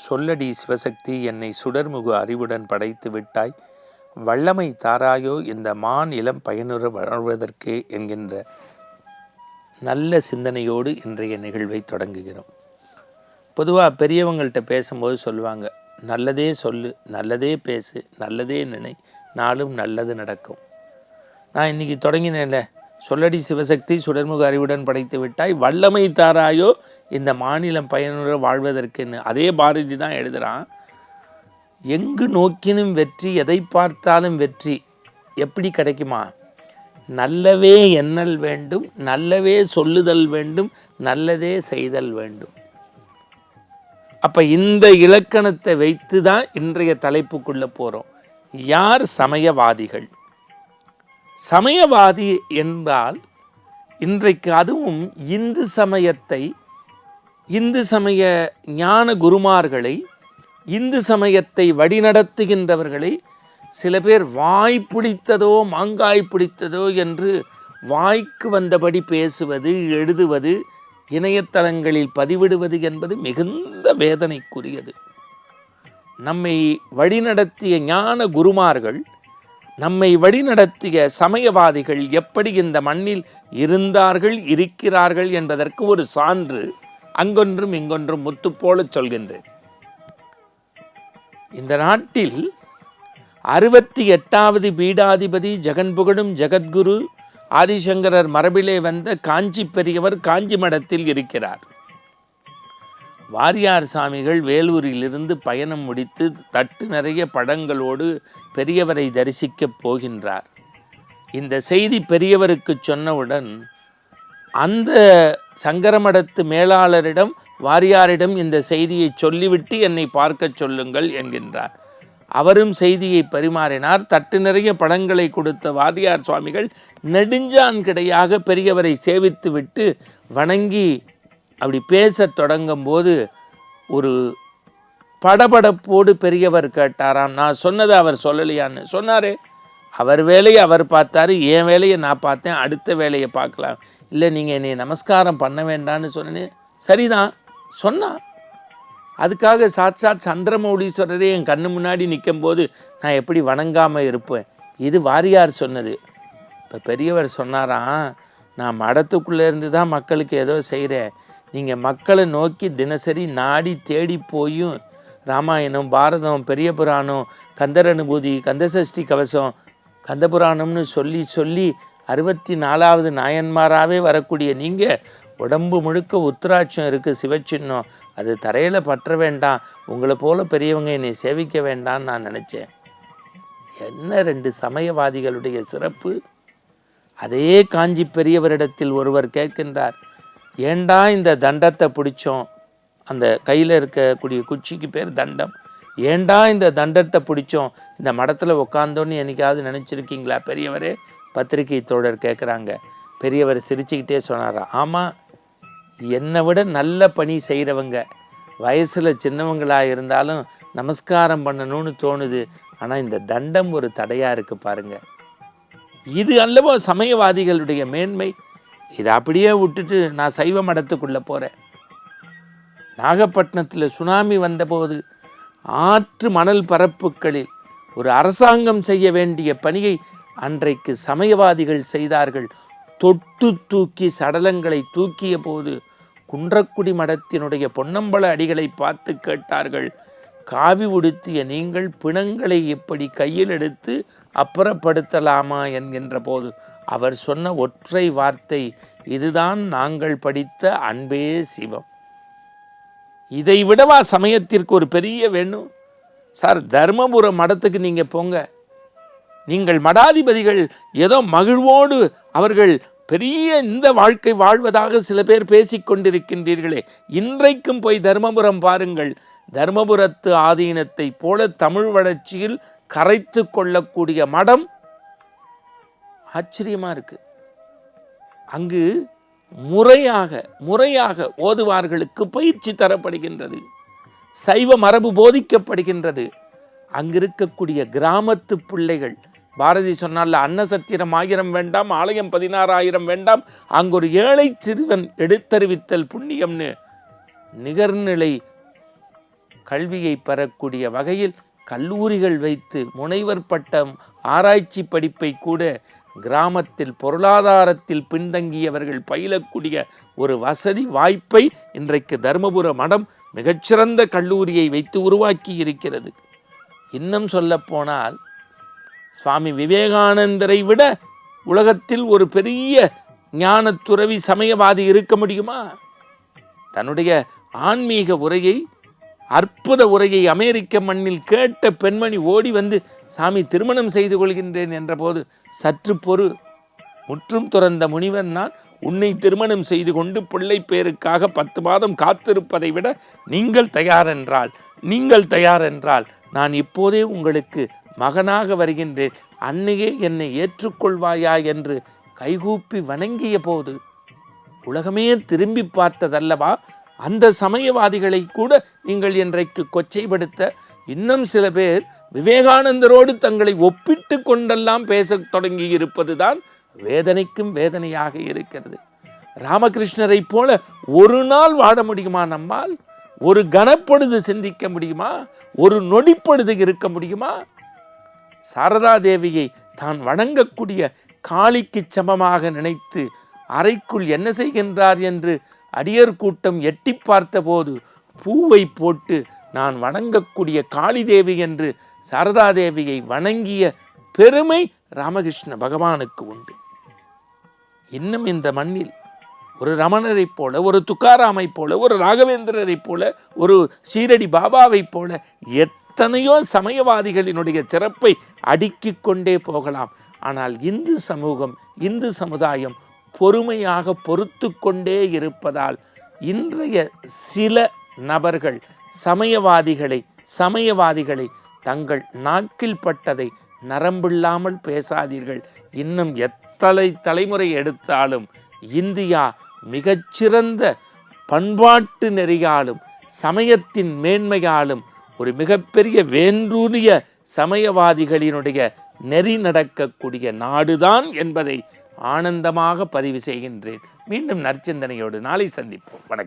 சொல்லடி சிவசக்தி என்னை சுடர்முகு அறிவுடன் படைத்து விட்டாய், வல்லமை தாராயோ இந்த மான் இளம் பயனுற வாழ்வதற்கே என்கின்ற நல்ல சிந்தனையோடு இன்றைய நிகழ்வை தொடங்குகிறோம். பொதுவாக பெரியவங்கள்ட்ட பேசும்போது சொல்லுவாங்க, நல்லதே சொல்லு, நல்லதே பேசு, நல்லதே நினை, நாளும் நல்லது நடக்கும். நான் இன்றைக்கி தொடங்கினேன்ல, சொல்லடி சிவசக்தி சுடர்முக அறிவுடன் படைத்து விட்டாய், வல்லமை தாராயோ இந்த மாநிலம் பயனுற வாழ்வதற்குன்னு. அதே பாரதி தான் எழுதுகிறான், எங்கு நோக்கினும் வெற்றி, எதை பார்த்தாலும் வெற்றி எப்படி கிடைக்குமா? நல்லவே எண்ணல் வேண்டும், நல்லவே சொல்லுதல் வேண்டும், நல்லதே செய்தல் வேண்டும். அப்போ இந்த இலக்கணத்தை வைத்து தான் இன்றைய தலைப்புக்குள்ளே போகிறோம். யார் சமயவாதிகள்? சமயவாதி என்றால் இன்றைக்கு அதுவும் இந்து சமயத்தை, இந்து சமய ஞான குருமார்களை, இந்து சமயத்தை வழிநடத்துகின்றவர்களை சில பேர் வாய் பிடித்ததோ மாங்காய் பிடித்ததோ என்று வாய்க்கு வந்தபடி பேசுவது, எழுதுவது, இணையதளங்களில் பதிவிடுவது என்பது மிகுந்த வேதனைக்குரியது. நம்மை வழிநடத்திய ஞான குருமார்கள், நம்மை வழிநடத்திய சமயவாதிகள் எப்படி இந்த மண்ணில் இருந்தார்கள், இருக்கிறார்கள் என்பதற்கு ஒரு சான்று அங்கொன்றும் இங்கொன்றும் முத்துப்போல சொல்கின்றேன். இந்த நாட்டில் 68வது பீடாதிபதி ஜெகன்புகழும் ஜெகத்குரு ஆதிசங்கரர் மரபிலே வந்த காஞ்சி பெரியவர் காஞ்சி மடத்தில் இருக்கிறார். வாரியார் சாமிகள் வேலூரிலிருந்து பயணம் முடித்து தட்டு நிறைய படங்களோடு பெரியவரை தரிசிக்கப் போகின்றார். இந்த செய்தி பெரியவருக்கு சொன்னவுடன் அந்த சங்கரமடத்து மேலாளரிடம், வாரியாரிடம் இந்த செய்தியை சொல்லிவிட்டு என்னை பார்க்க சொல்லுங்கள் என்கின்றார். அவரும் செய்தியை பரிமாறினார். தட்டு நிறைய படங்களை கொடுத்த வாரியார் சுவாமிகள் நெடுஞ்சான் கிடையாக பெரியவரை சேவித்து விட்டு வணங்கி அப்படி பேச தொடங்கும் போது ஒரு படபடப்போடு பெரியவர் கேட்டாராம், நான் சொன்னதை அவர் சொல்லலையான்னு. சொன்னாரே, அவர் வேலையை அவர் பார்த்தாரு, என் வேலையை நான் பார்த்தேன், அடுத்த வேலையை பார்க்கலாம். இல்லை, நீங்கள் என்னை நமஸ்காரம் பண்ண வேண்டான்னு சொன்னேன். சரிதான் சொன்னான். அதுக்காக சாட்சாத் சந்திரமௌலீஸ்வரரே என் கண்ணு முன்னாடி நிற்கும் போது நான் எப்படி வணங்காமல் இருப்பேன்? இது வாரியார் சொன்னது. இப்போ பெரியவர் சொன்னாராம், நான் மடத்துக்குள்ளே இருந்து தான் மக்களுக்கு ஏதோ செய்கிறேன், நீங்கள் மக்களை நோக்கி தினசரி நாடி தேடி போயும் ராமாயணம், பாரதம், பெரிய புராணம், கந்தர் அனுபூதி, கந்தசஷ்டி கவசம், கந்தபுராணம்னு சொல்லி சொல்லி 64வது நாயன்மாராகவே வரக்கூடிய நீங்கள் உடம்பு முழுக்க உத்திராட்சம் இருக்குது, சிவச்சின்னம், அது தரையில் பற்ற வேண்டாம், உங்களை போல பெரியவங்க என்னை சேவிக்க வேண்டான்னு நான் நினச்சேன். என்ன 2 சமயவாதிகளுடைய சிறப்பு! அதே காஞ்சி பெரியவரிடத்தில் ஒருவர் கேட்கின்றார், ஏண்டா இந்த தண்டத்தை பிடிச்சோம், அந்த கையில் இருக்கக்கூடிய குச்சிக்கு பேர் தண்டம், ஏண்டா இந்த தண்டத்தை பிடிச்சோம், இந்த மடத்தில் உட்காந்தோன்னு என்னைக்காவது நினச்சிருக்கீங்களா பெரியவரே? பத்திரிகை தோழர் கேட்குறாங்க. பெரியவர் சிரிச்சுக்கிட்டே சொன்னாரா, ஆமாம், என்னை விட நல்ல பணி செய்கிறவங்க வயசில் சின்னவங்களாக இருந்தாலும் நமஸ்காரம் பண்ணணும்னு தோணுது, ஆனால் இந்த தண்டம் ஒரு தடையாக இருக்குது பாருங்கள். இது அல்லவோ சமயவாதிகளுடைய மேன்மை. இதை அப்படியே விட்டுட்டு நான் சைவ மடத்துக்குள்ளே போகிறேன். நாகப்பட்டினத்தில் சுனாமி வந்தபோது ஆற்று மணல் பரப்புகளில் ஒரு அரசாங்கம் செய்ய வேண்டிய பணியை அன்றைக்கு சமயவாதிகள் செய்தார்கள். தொட்டு தூக்கி சடலங்களை தூக்கிய போது குன்றக்குடி மடத்தினுடைய பொன்னம்பல அடிகளை பார்த்து கேட்டார்கள், காவி உடுத்திய நீங்கள் பிணங்களை எப்படி கையில் எடுத்து அப்புறப்படுத்தலாமா என்கின்ற போது அவர் சொன்ன ஒற்றை வார்த்தை, இதுதான் நாங்கள் படித்த அன்பே சிவம். இதை விடவா சமயத்திற்கு ஒரு பெரிய வேணும்? சார், தர்மபுரம் மடத்துக்கு நீங்கள் போங்க, நீங்கள் மடாதிபதிகள் ஏதோ மகிழ்வோடு அவர்கள் பெரிய இந்த வாழ்க்கை வாழ்வதாக சில பேர் பேசிக்கொண்டிருக்கின்றீர்களே, இன்றைக்கும் போய் தர்மபுரம் பாருங்கள். தர்மபுரத்து ஆதீனத்தை போல தமிழ் வளர்ச்சியில் கரைத்து கொள்ளக்கூடிய மடம் ஆச்சரியமாக இருக்கு. அங்கு முறையாக ஓதுவார்களுக்கு பயிற்சி தரப்படுகின்றது, சைவ மரபு போதிக்கப்படுகின்றது. அங்கிருக்கக்கூடிய கிராமத்து பிள்ளைகள், பாரதி சொன்னால் அன்னசத்திரம் 1000 வேண்டாம், ஆலயம் 16,000 வேண்டாம், அங்கு ஒரு ஏழை சிறுவன் எடுத்தறிவித்தல் புண்ணியம்னு நிகர்நிலை கல்வியை பெறக்கூடிய வகையில் கல்லூரிகள் வைத்து முனைவர் பட்டம் ஆராய்ச்சி படிப்பை கூட கிராமத்தில் பொருளாதாரத்தில் பின்தங்கியவர்கள் பயிலக்கூடிய ஒரு வசதி வாய்ப்பை இன்றைக்கு தருமபுர மடம் மிகச்சிறந்த கல்லூரியை வைத்து உருவாக்கி இருக்கிறது. இன்னும் சொல்லப்போனால் சுவாமி விவேகானந்தரை விட உலகத்தில் ஒரு பெரிய ஞான துறவி சமயவாதி இருக்க முடியுமா? தன்னுடைய ஆன்மீக உரையை, அற்புத உரையை அமெரிக்க மண்ணில் கேட்ட பெண்மணி ஓடி வந்து, சாமி திருமணம் செய்து கொள்கின்றேன் என்ற போது, சற்று பொறு, முற்றும் துறந்த முனிவன் நான், உன்னை திருமணம் செய்து கொண்டு பிள்ளை பேருக்காக 10 மாதம் காத்திருப்பதை விட நீங்கள் தயாரென்றால் நான் இப்போதே உங்களுக்கு மகனாக வருகின்றேன், அன்னையே என்னை ஏற்றுக்கொள்வாயா என்று கைகூப்பி வணங்கிய போது உலகமே திரும்பி பார்த்ததல்லவா? அந்த சமயவாதிகளை கூட நீங்கள் இன்றைக்கு கொச்சைப்படுத்த இன்னும் சில பேர் விவேகானந்தரோடு தங்களை ஒப்பிட்டு கொண்டெல்லாம் பேசத் தொடங்கி இருப்பதுதான் வேதனைக்கும் வேதனையாக இருக்கிறது. ராமகிருஷ்ணரை போல ஒரு நாள் வாழ முடியுமா நம்மால்? ஒரு கணப்பொழுது சிந்திக்க முடியுமா? ஒரு நொடிப்பொழுது இருக்க முடியுமா? சாரதா தேவியை தான் வணங்கக்கூடிய காளிக்கு சமமாக நினைத்து அறைக்குள் என்ன செய்கின்றார் என்று அடியர் கூட்டம் எட்டி பார்த்தபோது பூவை போட்டு நான் வணங்கக்கூடிய காளி தேவி என்று சாரதா தேவியை வணங்கிய பெருமை ராமகிருஷ்ண பகவானுக்கு உண்டு. இன்னும் இந்த மண்ணில் ஒரு ரமணரை போல, ஒரு துக்காராமை போல, ஒரு ராகவேந்திரரை போல, ஒரு ஷீரடி பாபாவை போல எத்தனையோ சமயவாதிகளினுடைய சிறப்பை அடுக்கிக் கொண்டே போகலாம். ஆனால் இந்து சமூகம், இந்து சமுதாயம் பொறுமையாக பொறுத்து கொண்டே இருப்பதால் இன்றைய சில நபர்கள் சமயவாதிகளை தங்கள் நாக்கில் பட்டதை நரம்பில்லாமல் பேசாதீர்கள். இன்னும் எத்தனை தலைமுறை எடுத்தாலும் இந்தியா மிகச்சிறந்த பண்பாட்டு நெறியாலும் சமயத்தின் மேன்மையாலும் ஒரு மிகப்பெரிய வேன்றூரிய சமயவாதிகளினுடைய நெறி நடக்கக்கூடிய நாடுதான் என்பதை ஆனந்தமாக பதிவு செய்கின்றேன். மீண்டும் நற்சிந்தனையோடு நாளை சந்திப்போம். வணக்கம்.